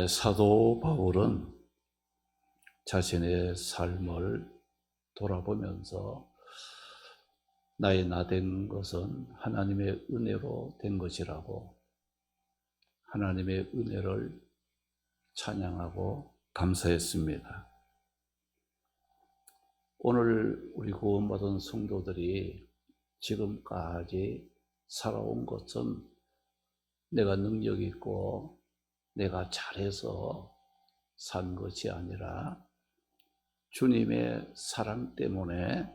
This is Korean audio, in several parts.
사도 바울은 자신의 삶을 돌아보면서 나의 나된 것은 하나님의 은혜로 된 것이라고 하나님의 은혜를 찬양하고 감사했습니다. 오늘 우리 구원받은 성도들이 지금까지 살아온 것은 내가 능력 있고 내가 잘해서 산 것이 아니라 주님의 사랑 때문에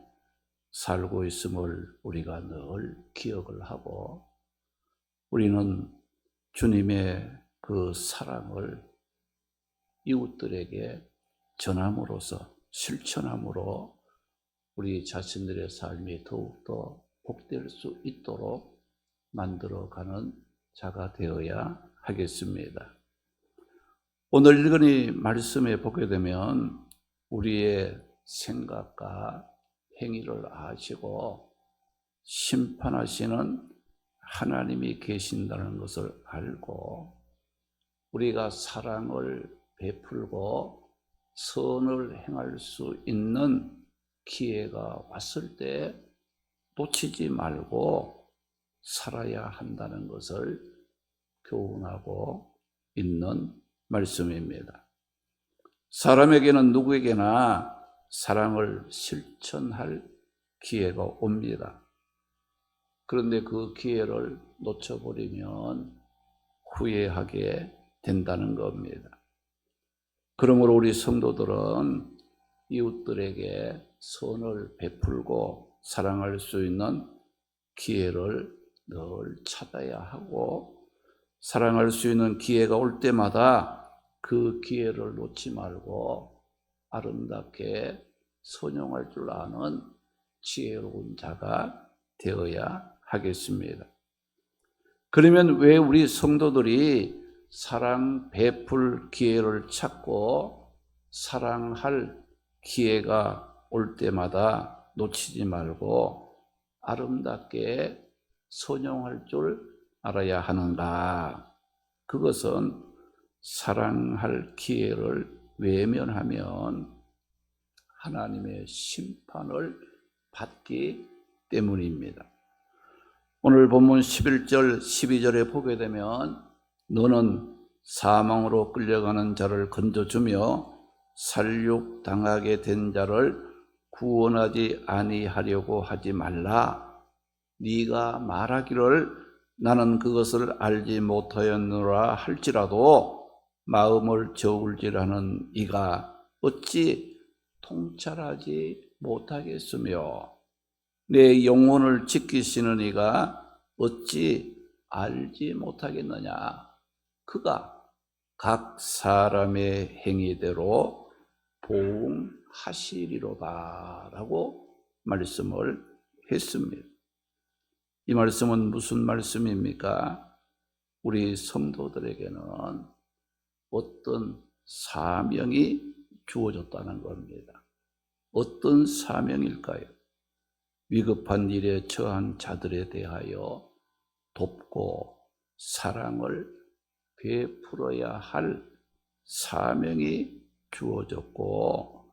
살고 있음을 우리가 늘 기억을 하고, 우리는 주님의 그 사랑을 이웃들에게 전함으로써 실천함으로 우리 자신들의 삶이 더욱더 복될 수 있도록 만들어가는 자가 되어야 하겠습니다. 오늘 읽은 이 말씀에 보게 되면 우리의 생각과 행위를 아시고 심판하시는 하나님이 계신다는 것을 알고, 우리가 사랑을 베풀고 선을 행할 수 있는 기회가 왔을 때 놓치지 말고 살아야 한다는 것을 교훈하고 있는 말씀입니다. 사람에게는 누구에게나 사랑을 실천할 기회가 옵니다. 그런데 그 기회를 놓쳐버리면 후회하게 된다는 겁니다. 그러므로 우리 성도들은 이웃들에게 선을 베풀고 사랑할 수 있는 기회를 늘 찾아야 하고, 사랑할 수 있는 기회가 올 때마다 그 기회를 놓지 말고 아름답게 선용할 줄 아는 지혜로운 자가 되어야 하겠습니다. 그러면 왜 우리 성도들이 사랑 베풀 기회를 찾고 사랑할 기회가 올 때마다 놓치지 말고 아름답게 선용할 줄 알아야 하는가? 그것은 사랑할 기회를 외면하면 하나님의 심판을 받기 때문입니다. 오늘 본문 11절 12절에 보게 되면 너는 사망으로 끌려가는 자를 건져주며 살육당하게 된 자를 구원하지 아니하려고 하지 말라. 네가 말하기를 나는 그것을 알지 못하였노라 할지라도 마음을 저울질하는 이가 어찌 통찰하지 못하겠으며 내 영혼을 지키시는 이가 어찌 알지 못하겠느냐. 그가 각 사람의 행위대로 보응하시리로다 라고 말씀을 했습니다. 이 말씀은 무슨 말씀입니까? 우리 성도들에게는 어떤 사명이 주어졌다는 겁니다. 어떤 사명일까요? 위급한 일에 처한 자들에 대하여 돕고 사랑을 베풀어야 할 사명이 주어졌고,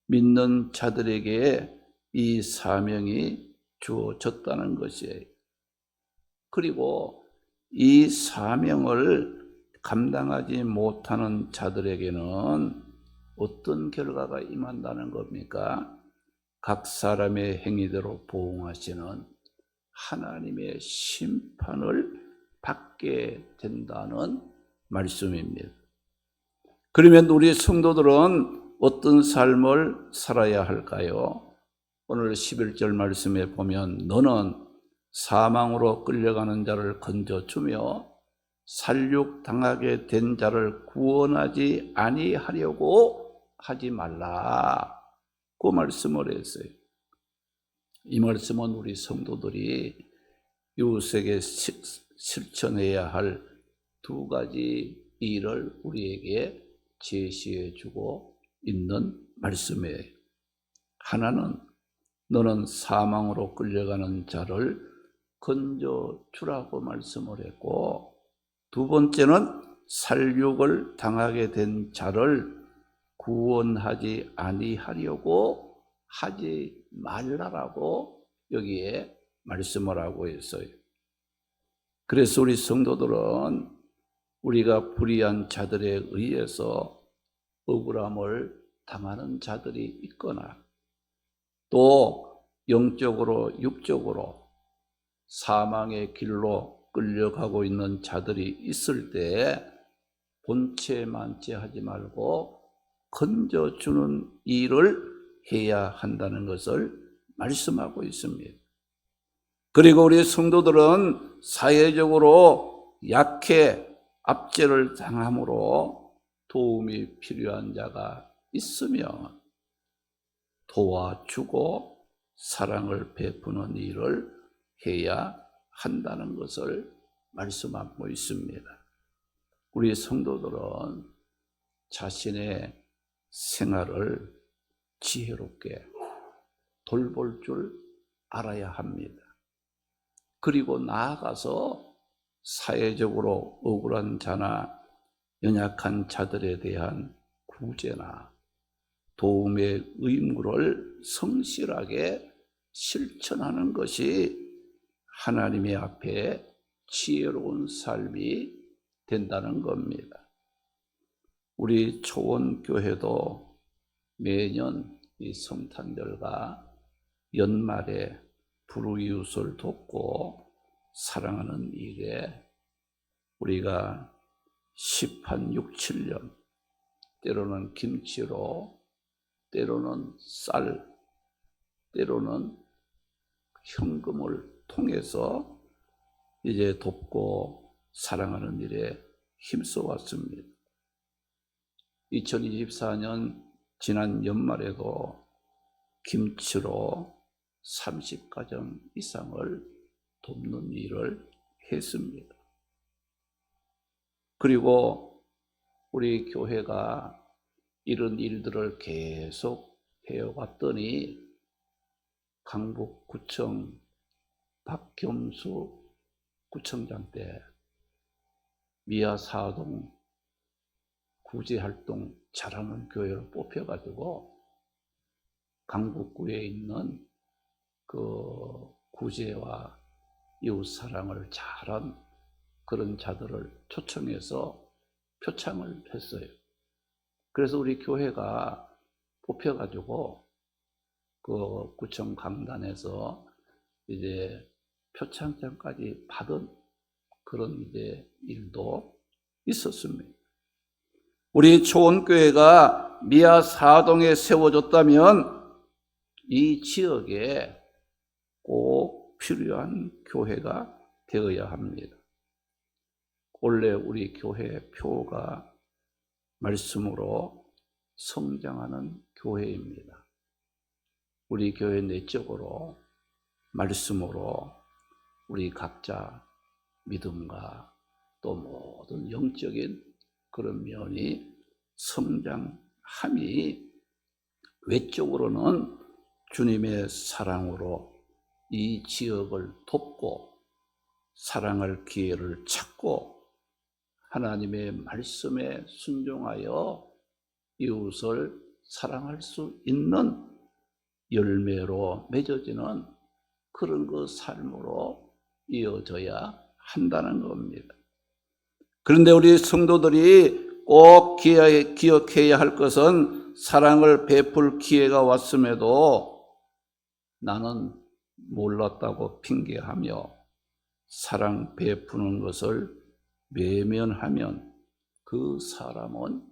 믿는 자들에게 이 사명이 주어졌다는 것이에요. 그리고 이 사명을 감당하지 못하는 자들에게는 어떤 결과가 임한다는 겁니까? 각 사람의 행위대로 보응하시는 하나님의 심판을 받게 된다는 말씀입니다. 그러면 우리 성도들은 어떤 삶을 살아야 할까요? 오늘 11절 말씀에 보면 너는 사망으로 끌려가는 자를 건져주며 살육당하게 된 자를 구원하지 아니하려고 하지 말라. 그 말씀을 했어요. 이 말씀은 우리 성도들이 이웃에게 실천해야 할 두 가지 일을 우리에게 제시해 주고 있는 말씀이에요. 하나는 너는 사망으로 끌려가는 자를 건져주라고 말씀을 했고, 두 번째는 살육을 당하게 된 자를 구원하지 아니하려고 하지 말라라고 여기에 말씀을 하고 있어요. 그래서 우리 성도들은 우리가 불의한 자들에 의해서 억울함을 당하는 자들이 있거나 또 영적으로 육적으로 사망의 길로 끌려가고 있는 자들이 있을 때 본체만체하지 말고 건져주는 일을 해야 한다는 것을 말씀하고 있습니다. 그리고 우리 성도들은 사회적으로 약해 압제를 당함으로 도움이 필요한 자가 있으면 도와주고 사랑을 베푸는 일을 해야 한다는 것을 말씀하고 있습니다. 우리 성도들은 자신의 생활을 지혜롭게 돌볼 줄 알아야 합니다. 그리고 나아가서 사회적으로 억울한 자나 연약한 자들에 대한 구제나 도움의 의무를 성실하게 실천하는 것이 하나님의 앞에 지혜로운 삶이 된다는 겁니다. 우리 초원교회도 매년 이 성탄절과 연말에 불우이웃을 돕고 사랑하는 일에 우리가 10한 6, 7년 때로는 김치로 때로는 쌀 때로는 현금을 통해서 이제 돕고 사랑하는 일에 힘써 왔습니다. 2024년 지난 연말에도 김치로 30가정 이상을 돕는 일을 했습니다. 그리고 우리 교회가 이런 일들을 계속 해왔더니 강북구청 박겸수 구청장 때 미아사동 구제활동 잘하는 교회로 뽑혀가지고 강북구에 있는 그 구제와 이웃사랑을 잘한 그런 자들을 초청해서 표창을 했어요. 그래서 우리 교회가 뽑혀가지고 그 구청 강단에서 이제 표창장까지 받은 그런 이제 일도 있었습니다. 우리 초원교회가 미아 사동에 세워졌다면 이 지역에 꼭 필요한 교회가 되어야 합니다. 원래 우리 교회 표가 말씀으로 성장하는 교회입니다. 우리 교회 내적으로 말씀으로 우리 각자 믿음과 또 모든 영적인 그런 면이 성장함이 외적으로는 주님의 사랑으로 이 지역을 돕고 사랑할 기회를 찾고 하나님의 말씀에 순종하여 이웃을 사랑할 수 있는 열매로 맺어지는 그런 그 삶으로 이어져야 한다는 겁니다. 그런데 우리 성도들이 꼭 기억해야 할 것은 사랑을 베풀 기회가 왔음에도 나는 몰랐다고 핑계하며 사랑 베푸는 것을 외면하면 그 사람은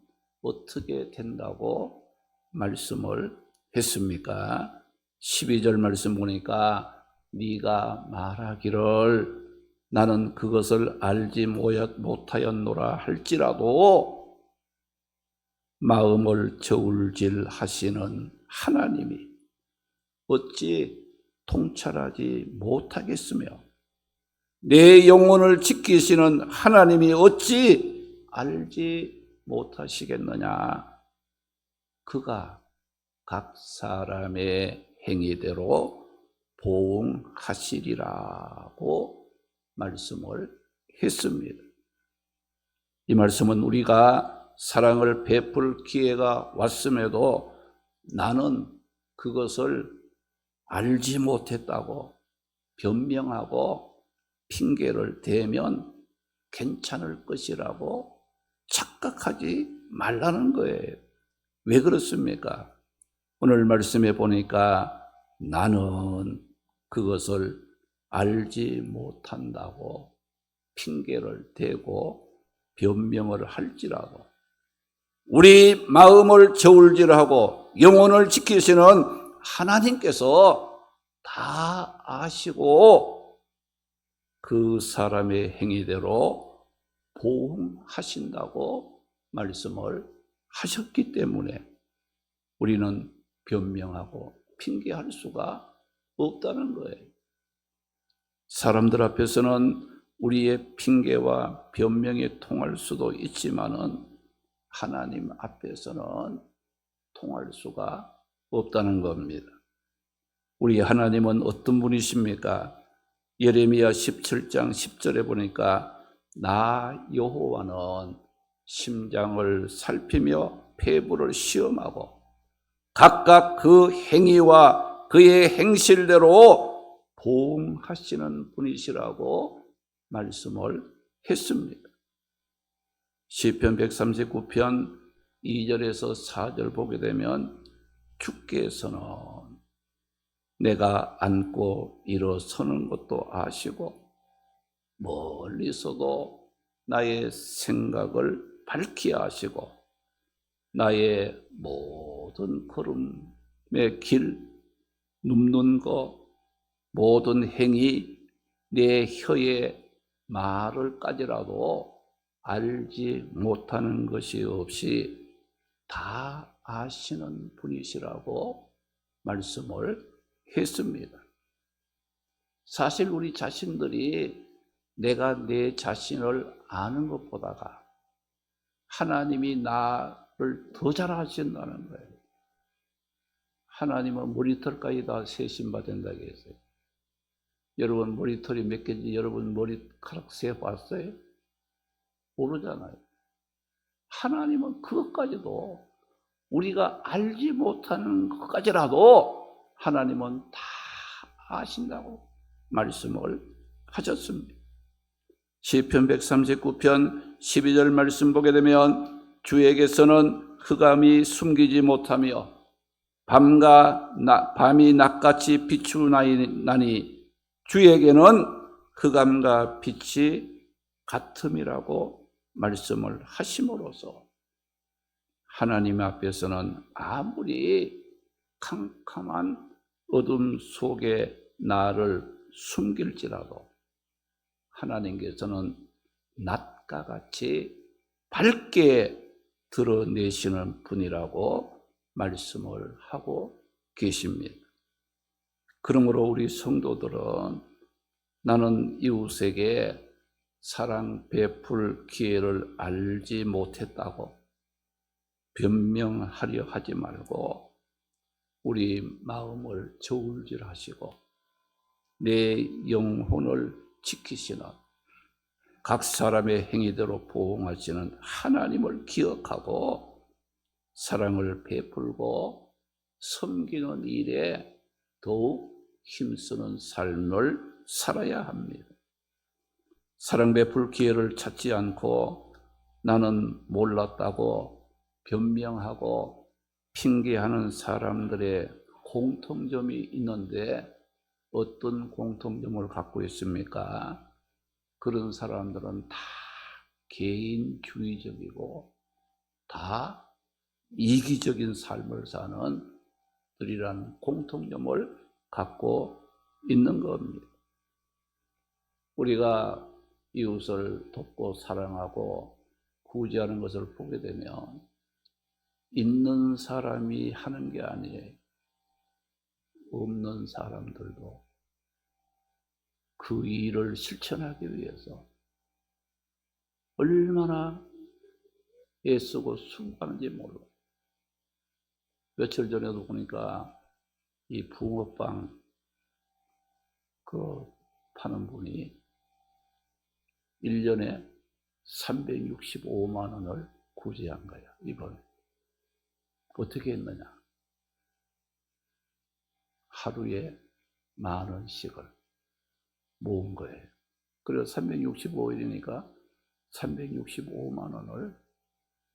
어떻게 된다고 말씀을 했습니까? 12절 말씀 보니까 네가 말하기를 나는 그것을 알지 못하였노라 할지라도 마음을 저울질 하시는 하나님이 어찌 통찰하지 못하겠으며 내 영혼을 지키시는 하나님이 어찌 알지 못하시겠느냐. 그가 각 사람의 행위대로 보응하시리라고 말씀을 했습니다. 이 말씀은 우리가 사랑을 베풀 기회가 왔음에도 나는 그것을 알지 못했다고 변명하고 핑계를 대면 괜찮을 것이라고 착각하지 말라는 거예요. 왜 그렇습니까? 오늘 말씀에 보니까 나는 그것을 알지 못한다고 핑계를 대고 변명을 할지라도 우리 마음을 저울질하고 영혼을 지키시는 하나님께서 다 아시고 그 사람의 행위대로 보응하신다고 말씀을 하셨기 때문에 우리는 변명하고 핑계할 수가 없다는 거예요. 사람들 앞에서는 우리의 핑계와 변명이 통할 수도 있지만은 하나님 앞에서는 통할 수가 없다는 겁니다. 우리 하나님은 어떤 분이십니까? 예레미야 17장 10절에 보니까 나 여호와는 심장을 살피며 폐부를 시험하고 각각 그 행위와 그의 행실대로 보응하시는 분이시라고 말씀을 했습니다. 시편 139편 2절에서 4절 보게 되면 주께서는 내가 앉고 일어서는 것도 아시고 멀리서도 나의 생각을 밝히 아시고 나의 모든 걸음의 길, 눕는 것, 모든 행위, 내 혀의 말을까지라도 알지 못하는 것이 없이 다 아시는 분이시라고 말씀을 했습니다. 사실 우리 자신들이 내가 내 자신을 아는 것보다가 하나님이 나를 더 잘 아신다는 거예요. 하나님은 머리털까지 다 세심받는다고 했어요. 여러분 머리털이 몇 개인지 여러분 머리카락 세봤어요? 모르잖아요. 하나님은 그것까지도 우리가 알지 못하는 것까지라도 하나님은 다 아신다고 말씀을 하셨습니다. 시편 139편 12절 말씀 보게 되면 주에게서는 흑암이 숨기지 못하며 밤이 낮같이 비추나니 주에게는 흑암과 빛이 같음이라고 말씀을 하심으로써 하나님 앞에서는 아무리 캄캄한 어둠 속에 나를 숨길지라도 하나님께서는 낮과 같이 밝게 드러내시는 분이라고 말씀을 하고 계십니다. 그러므로 우리 성도들은 나는 이웃에게 사랑 베풀 기회를 알지 못했다고 변명하려 하지 말고 우리 마음을 저울질하시고 내 영혼을 지키시는 각 사람의 행위대로 보응하시는 하나님을 기억하고 사랑을 베풀고 섬기는 일에 더욱 힘쓰는 삶을 살아야 합니다. 사랑 베풀 기회를 찾지 않고 나는 몰랐다고 변명하고 핑계하는 사람들의 공통점이 있는데 어떤 공통점을 갖고 있습니까? 그런 사람들은 다 개인주의적이고 다 이기적인 삶을 사는 들이란 공통점을 갖고 있는 겁니다. 우리가 이웃을 돕고 사랑하고 구제하는 것을 보게 되면 있는 사람이 하는 게 아니에요. 없는 사람들도 그 일을 실천하기 위해서 얼마나 애쓰고 수고하는지 몰라. 며칠 전에도 보니까 이 붕어빵 파는 분이 1년에 365만 원을 구제한 거야, 이번에. 어떻게 했느냐? 하루에 10,000원씩을 모은 거예요. 그래서 365일이니까 365만 원을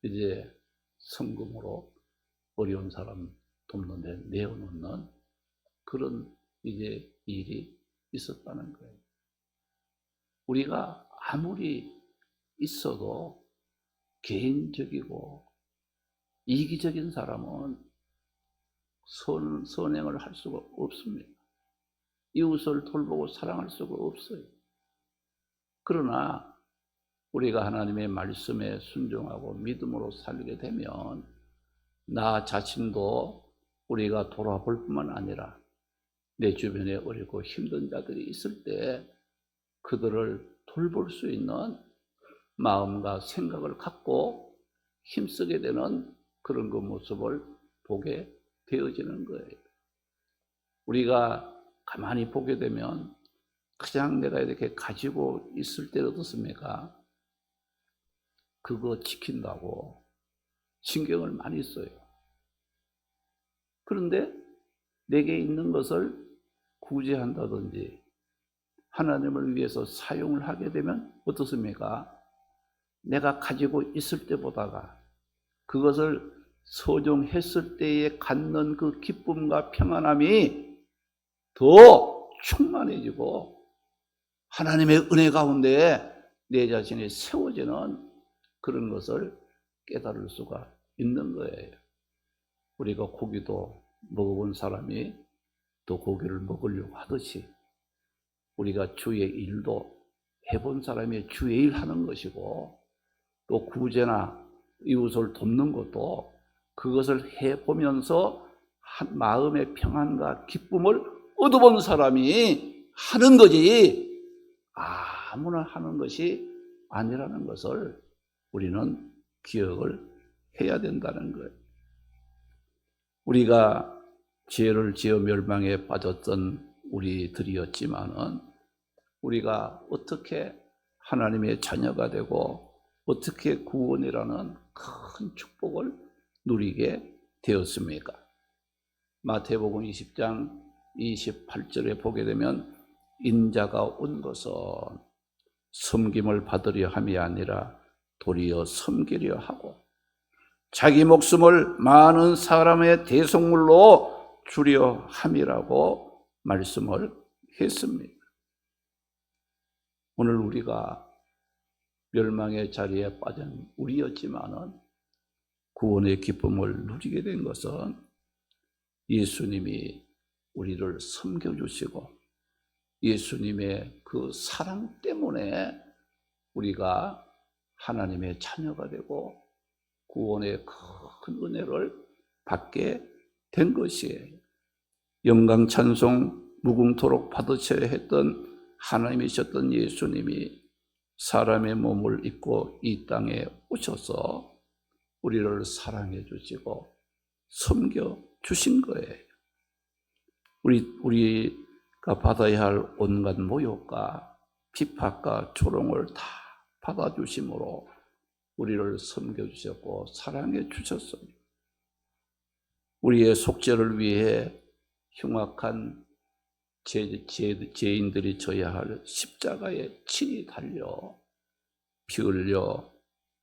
이제 성금으로 어려운 사람 돕는 데 내어놓는 그런 이제 일이 있었다는 거예요. 우리가 아무리 있어도 개인적이고 이기적인 사람은 선행을 할 수가 없습니다. 이웃을 돌보고 사랑할 수가 없어요. 그러나 우리가 하나님의 말씀에 순종하고 믿음으로 살게 되면 나 자신도 우리가 돌아볼 뿐만 아니라 내 주변에 어렵고 힘든 자들이 있을 때 그들을 돌볼 수 있는 마음과 생각을 갖고 힘쓰게 되는 그런 그 모습을 보게 되어지는 거예요. 우리가 가만히 보게 되면 그냥 내가 이렇게 가지고 있을 때 어떻습니까? 그거 지킨다고 신경을 많이 써요. 그런데 내게 있는 것을 구제한다든지 하나님을 위해서 사용을 하게 되면 어떻습니까? 내가 가지고 있을 때보다가 그것을 소중했을 때에 갖는 그 기쁨과 평안함이 더 충만해지고 하나님의 은혜 가운데 내 자신이 세워지는 그런 것을 깨달을 수가 있는 거예요. 우리가 고기도 먹어본 사람이 또 고기를 먹으려고 하듯이 우리가 주의 일도 해본 사람이 주의 일 하는 것이고 또 구제나 이웃을 돕는 것도 그것을 해보면서 마음의 평안과 기쁨을 얻어본 사람이 하는 거지 아무나 하는 것이 아니라는 것을 우리는 기억을 해야 된다는 거예요. 우리가 죄를 지어 멸망에 빠졌던 우리들이었지만은 우리가 어떻게 하나님의 자녀가 되고 어떻게 구원이라는 큰 축복을 누리게 되었습니까? 마태복음 20장 28절에 보게 되면 인자가 온 것은 섬김을 받으려 함이 아니라 도리어 섬기려 하고 자기 목숨을 많은 사람의 대속물로 주려 함이라고 말씀을 했습니다. 오늘 우리가 멸망의 자리에 빠진 우리였지만은 구원의 기쁨을 누리게 된 것은 예수님이 우리를 섬겨주시고 예수님의 그 사랑 때문에 우리가 하나님의 자녀가 되고 구원의 큰 은혜를 받게 된 것이에요. 영광 찬송 무궁토록 받으셔야 했던 하나님이셨던 예수님이 사람의 몸을 입고 이 땅에 오셔서 우리를 사랑해 주시고 섬겨 주신 거예요. 우리가 받아야 할 온갖 모욕과 비박과 조롱을 다 받아주심으로 우리를 섬겨주셨고 사랑해 주셨어요. 우리의 속죄를 위해 흉악한 죄인들이 져야 할 십자가에 친히 달려 피 흘려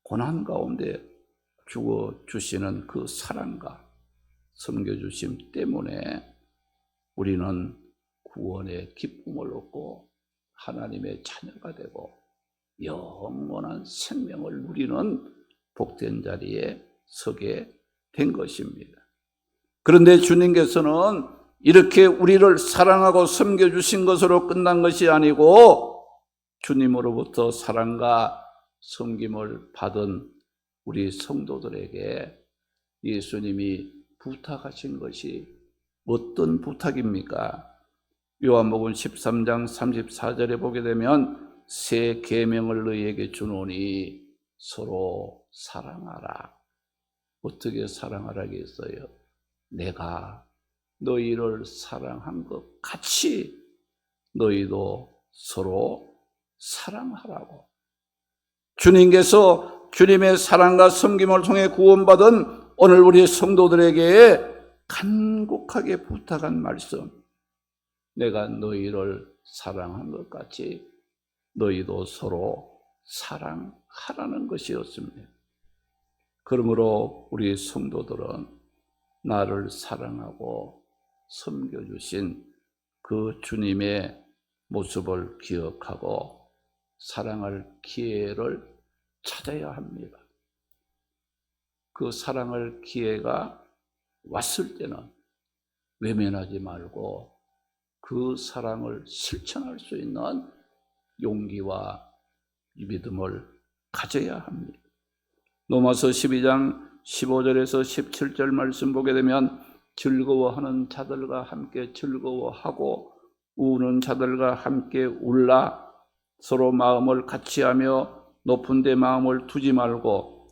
고난 가운데 죽어주시는 그 사랑과 섬겨주심 때문에 우리는 구원의 기쁨을 얻고 하나님의 자녀가 되고 영원한 생명을 누리는 복된 자리에 서게 된 것입니다. 그런데 주님께서는 이렇게 우리를 사랑하고 섬겨주신 것으로 끝난 것이 아니고 주님으로부터 사랑과 섬김을 받은 우리 성도들에게 예수님이 부탁하신 것이 어떤 부탁입니까? 요한복음 13장 34절에 보게 되면 새 계명을 너희에게 주노니 서로 사랑하라. 어떻게 사랑하라 했어요? 내가 너희를 사랑한 것 같이 너희도 서로 사랑하라고. 주님께서 주님의 사랑과 섬김을 통해 구원받은 오늘 우리 성도들에게 간곡하게 부탁한 말씀, 내가 너희를 사랑한 것 같이 너희도 서로 사랑하라는 것이었습니다. 그러므로 우리 성도들은 나를 사랑하고 섬겨주신 그 주님의 모습을 기억하고 사랑할 기회를 찾아야 합니다. 그 사랑할 기회가 왔을 때는 외면하지 말고 그 사랑을 실천할 수 있는 용기와 믿음을 가져야 합니다. 로마서 12장 15절에서 17절 말씀 보게 되면 즐거워하는 자들과 함께 즐거워하고 우는 자들과 함께 울라. 서로 마음을 같이하며 높은 데 마음을 두지 말고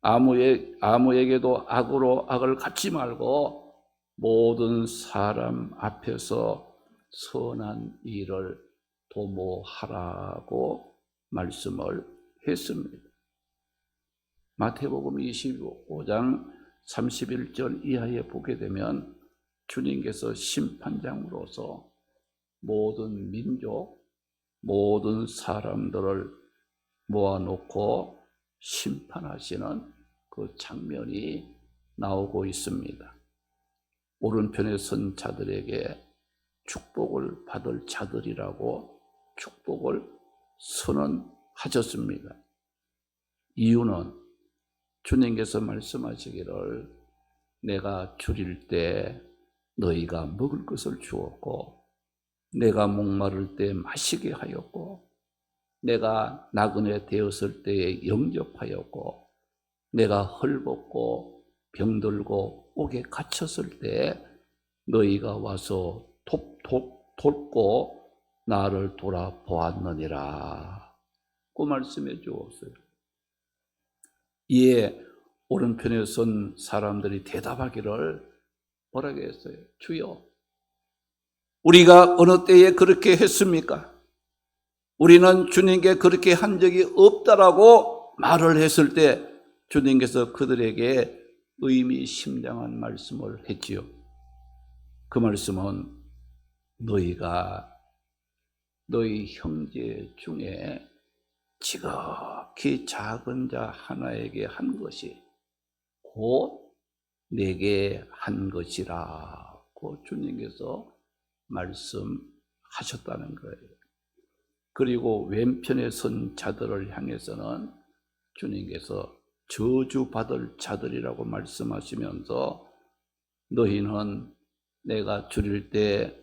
아무에게도 악으로 악을 갚지 말고 모든 사람 앞에서 선한 일을 도모하라고 말씀을 했습니다. 마태복음 25장 31절 이하에 보게 되면 주님께서 심판장으로서 모든 민족, 모든 사람들을 모아놓고 심판하시는 그 장면이 나오고 있습니다. 오른편에 선 자들에게 축복을 받을 자들이라고 축복을 선언하셨습니다. 이유는 주님께서 말씀하시기를 내가 줄일 때 너희가 먹을 것을 주었고 내가 목마를 때 마시게 하였고 내가 나그네 되었을 때에 영접하였고 내가 헐벗고 병들고 옥에 갇혔을 때 너희가 와서 돕고 나를 돌아보았느니라 그 말씀해 주었어요. 이에 오른편에 선 사람들이 대답하기를 뭐라고 했어요? 주여, 우리가 어느 때에 그렇게 했습니까? 우리는 주님께 그렇게 한 적이 없다라고 말을 했을 때 주님께서 그들에게 의미심장한 말씀을 했지요. 그 말씀은 너희가 너희 형제 중에 지극히 작은 자 하나에게 한 것이 곧 내게 한 것이라고 주님께서 말씀하셨다는 거예요. 그리고 왼편에 선 자들을 향해서는 주님께서 저주받을 자들이라고 말씀하시면서 너희는 내가 줄일 때,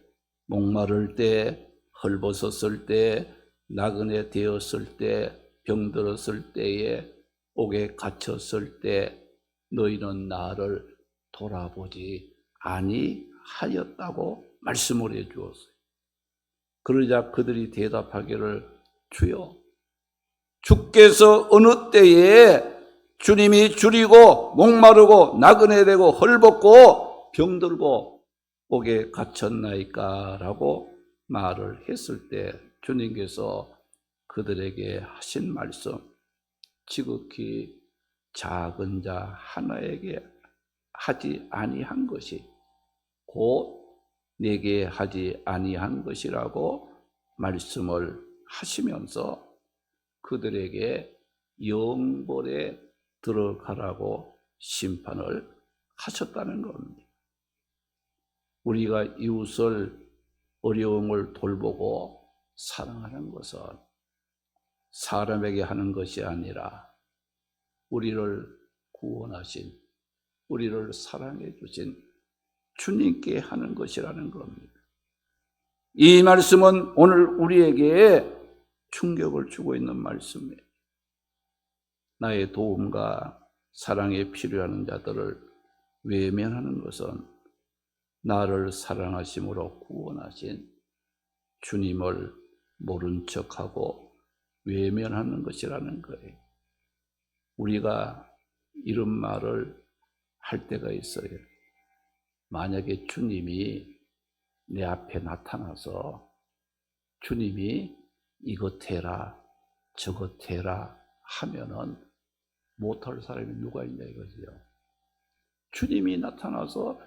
목마를 때, 헐벗었을 때, 나그네 되었을 때, 병들었을 때에, 옥에 갇혔을 때 너희는 나를 돌아보지 아니하였다고 말씀을 해 주었어요. 그러자 그들이 대답하기를 주여, 주께서 어느 때에 주님이 줄이고 목마르고 나그네 되고 헐벗고 병들고 옥에 갇혔나이까? 라고 말을 했을 때 주님께서 그들에게 하신 말씀, 지극히 작은 자 하나에게 하지 아니한 것이 곧 내게 하지 아니한 것이라고 말씀을 하시면서 그들에게 영벌에 들어가라고 심판을 하셨다는 겁니다. 우리가 이웃을 어려움을 돌보고 사랑하는 것은 사람에게 하는 것이 아니라 우리를 구원하신, 우리를 사랑해 주신 주님께 하는 것이라는 겁니다. 이 말씀은 오늘 우리에게 충격을 주고 있는 말씀이에요. 나의 도움과 사랑에 필요한 자들을 외면하는 것은 나를 사랑하심으로 구원하신 주님을 모른 척하고 외면하는 것이라는 거예요. 우리가 이런 말을 할 때가 있어요. 만약에 주님이 내 앞에 나타나서 주님이 이것 해라, 저것 해라 하면은 못할 사람이 누가 있냐 이거지요. 주님이 나타나서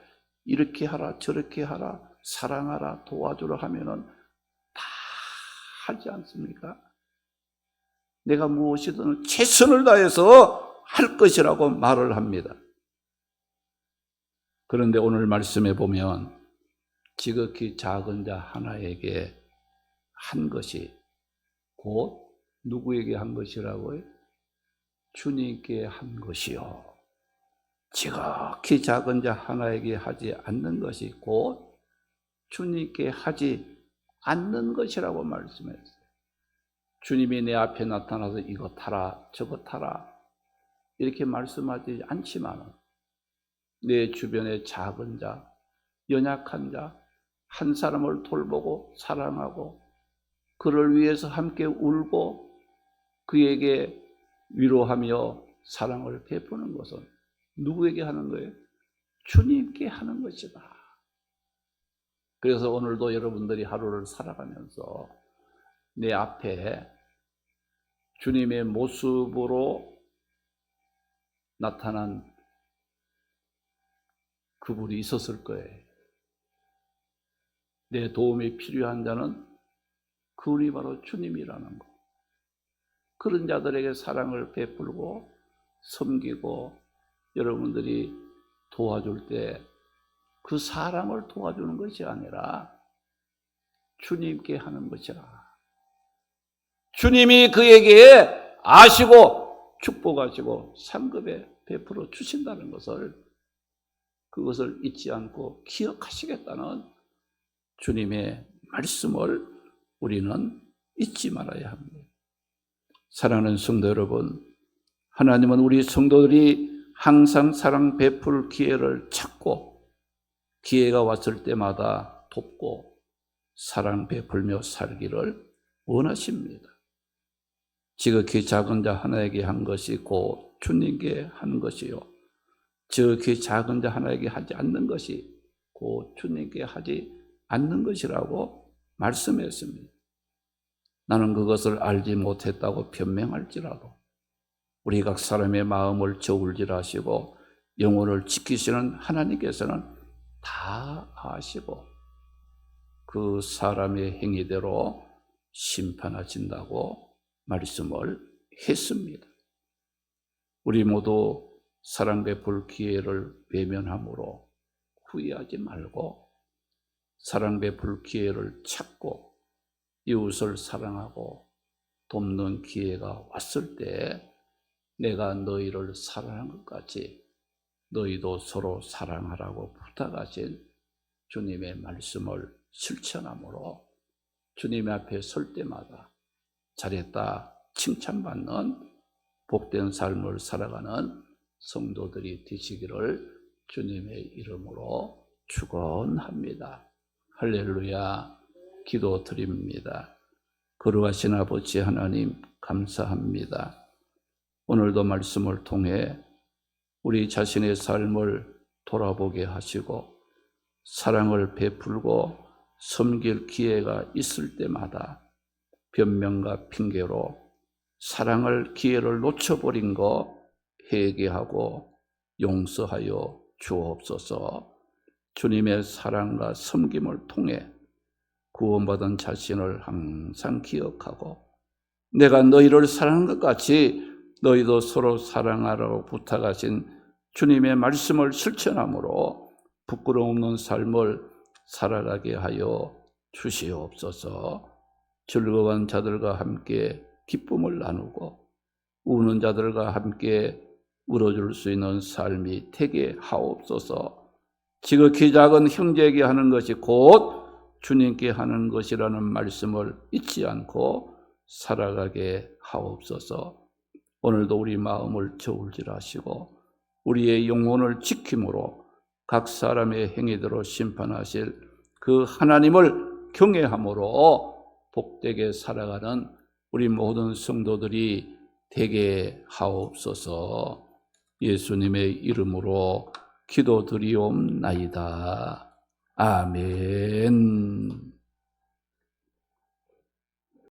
이렇게 하라 저렇게 하라 사랑하라 도와주라 하면은 다 하지 않습니까? 내가 무엇이든 최선을 다해서 할 것이라고 말을 합니다. 그런데 오늘 말씀에 보면 지극히 작은 자 하나에게 한 것이 곧 누구에게 한 것이라고요? 주님께 한 것이요. 지극히 작은 자 하나에게 하지 않는 것이 곧 주님께 하지 않는 것이라고 말씀했어요. 주님이 내 앞에 나타나서 이것 하라 저것 하라 이렇게 말씀하지 않지만 내 주변의 작은 자, 연약한 자, 한 사람을 돌보고 사랑하고 그를 위해서 함께 울고 그에게 위로하며 사랑을 베푸는 것은 누구에게 하는 거예요? 주님께 하는 것이다. 그래서 오늘도 여러분들이 하루를 살아가면서 내 앞에 주님의 모습으로 나타난 그분이 있었을 거예요. 내 도움이 필요한 자는 그분이 바로 주님이라는 거. 그런 자들에게 사랑을 베풀고 섬기고 여러분들이 도와줄 때 그 사람을 도와주는 것이 아니라 주님께 하는 것이라. 주님이 그에게 아시고 축복하시고 상급에 베풀어 주신다는 것을 그것을 잊지 않고 기억하시겠다는 주님의 말씀을 우리는 잊지 말아야 합니다. 사랑하는 성도 여러분, 하나님은 우리 성도들이 항상 사랑 베풀 기회를 찾고 기회가 왔을 때마다 돕고 사랑 베풀며 살기를 원하십니다. 지극히 작은 자 하나에게 한 것이 곧 주님께 한 것이요 지극히 작은 자 하나에게 하지 않는 것이 곧 주님께 하지 않는 것이라고 말씀했습니다. 나는 그것을 알지 못했다고 변명할지라도 우리 각 사람의 마음을 저울질하시고 영혼을 지키시는 하나님께서는 다 아시고 그 사람의 행위대로 심판하신다고 말씀을 했습니다. 우리 모두 사랑 베풀 기회를 외면함으로 후회하지 말고 사랑 베풀 기회를 찾고 이웃을 사랑하고 돕는 기회가 왔을 때 내가 너희를 사랑한 것 같이 너희도 서로 사랑하라고 부탁하신 주님의 말씀을 실천함으로 주님 앞에 설 때마다 잘했다 칭찬받는 복된 삶을 살아가는 성도들이 되시기를 주님의 이름으로 축원합니다. 할렐루야. 기도드립니다. 거룩하신 아버지 하나님 감사합니다. 오늘도 말씀을 통해 우리 자신의 삶을 돌아보게 하시고 사랑을 베풀고 섬길 기회가 있을 때마다 변명과 핑계로 사랑을 기회를 놓쳐버린 거 회개하고 용서하여 주옵소서. 주님의 사랑과 섬김을 통해 구원받은 자신을 항상 기억하고 내가 너희를 사랑한 것 같이 너희도 서로 사랑하라고 부탁하신 주님의 말씀을 실천함으로 부끄러움 없는 삶을 살아가게 하여 주시옵소서. 즐거운 자들과 함께 기쁨을 나누고 우는 자들과 함께 울어줄 수 있는 삶이 되게 하옵소서. 지극히 작은 형제에게 하는 것이 곧 주님께 하는 것이라는 말씀을 잊지 않고 살아가게 하옵소서. 오늘도 우리 마음을 저울질하시고 우리의 영혼을 지킴으로 각 사람의 행위대로 심판하실 그 하나님을 경외함으로 복되게 살아가는 우리 모든 성도들이 되게 하옵소서. 예수님의 이름으로 기도드리옵나이다. 아멘.